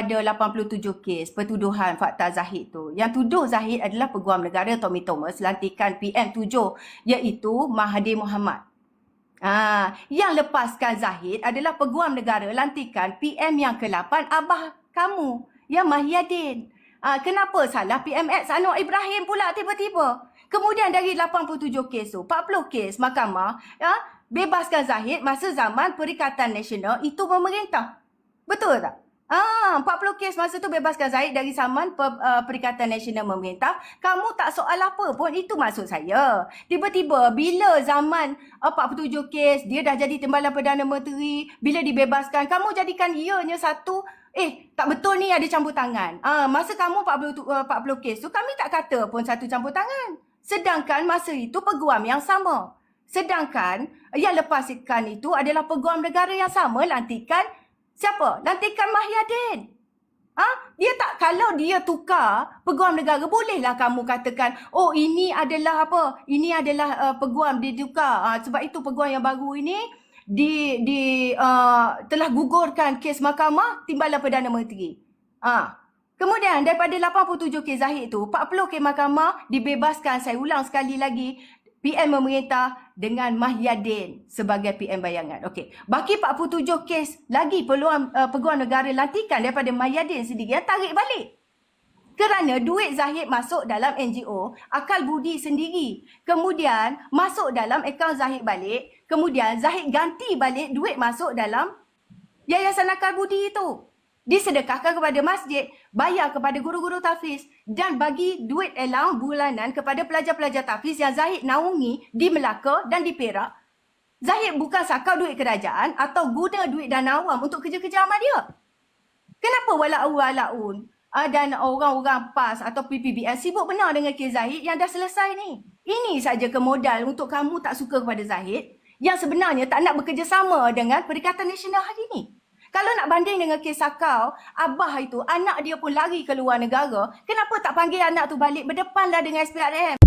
Ada 87 kes pertuduhan Fakta Zahid tu. Yang tuduh Zahid adalah Peguam Negara Tommy Thomas lantikan PM7 iaitu Mahathir Mohamad. Yang lepaskan Zahid adalah Peguam Negara lantikan PM yang ke-8 abah kamu, yang Mahyadin. Kenapa salah PMX Anwar Ibrahim pula tiba-tiba? Kemudian dari 87 kes tu, 40 kes mahkamah bebaskan Zahid masa zaman Perikatan Nasional itu memerintah. Betul tak? 40 kes masa tu bebaskan Zahid dari zaman Perikatan Nasional memerintah. Kamu tak soal apa pun, itu maksud saya. Tiba-tiba bila zaman 47 kes, dia dah jadi Timbalan Perdana Menteri, bila dibebaskan, kamu jadikan ianya satu, tak betul ni ada campur tangan. Masa kamu 40 kes tu, kami tak kata pun satu campur tangan. Sedangkan masa itu peguam yang sama. Sedangkan yang lepaskan itu adalah Peguam Negara yang sama lantikan siapa? Lantikan Mahyadin. Dia tak, kalau dia tukar Peguam Negara, bolehlah kamu katakan, oh ini adalah apa? Ini adalah peguam ditukar. Sebab itu peguam yang baru ini telah gugurkan kes mahkamah Timbalan Perdana Menteri. Kemudian daripada 87 kes Zahid tu, 40 kes mahkamah dibebaskan. Saya ulang sekali lagi, PM memerintah dengan Mahyadin sebagai PM bayangan. Okey. Baki 47 kes lagi peluang Peguam Negara lantikan daripada Mahyadin sendiri yang tarik balik. Kerana duit Zahid masuk dalam NGO Akal Budi sendiri. Kemudian masuk dalam akaun Zahid balik. Kemudian Zahid ganti balik duit masuk dalam Yayasan Akal Budi itu. Disedekahkan kepada masjid, bayar kepada guru-guru tahfiz dan bagi duit allowance bulanan kepada pelajar-pelajar tahfiz yang Zahid naungi di Melaka dan di Perak. Zahid bukan sakau duit kerajaan atau guna duit dana awam untuk kerja-kerja amal dia. Kenapa walaun dan orang-orang PAS atau PPBN sibuk benar dengan kes Zahid yang dah selesai ni? Ini saja kemodal untuk kamu tak suka kepada Zahid yang sebenarnya tak nak bekerjasama dengan Perikatan Nasional hari ni. Kalau nak banding dengan kes Sakau, abah itu, anak dia pun lari ke luar negara. Kenapa tak panggil anak tu balik, berdepanlah dengan SPRM?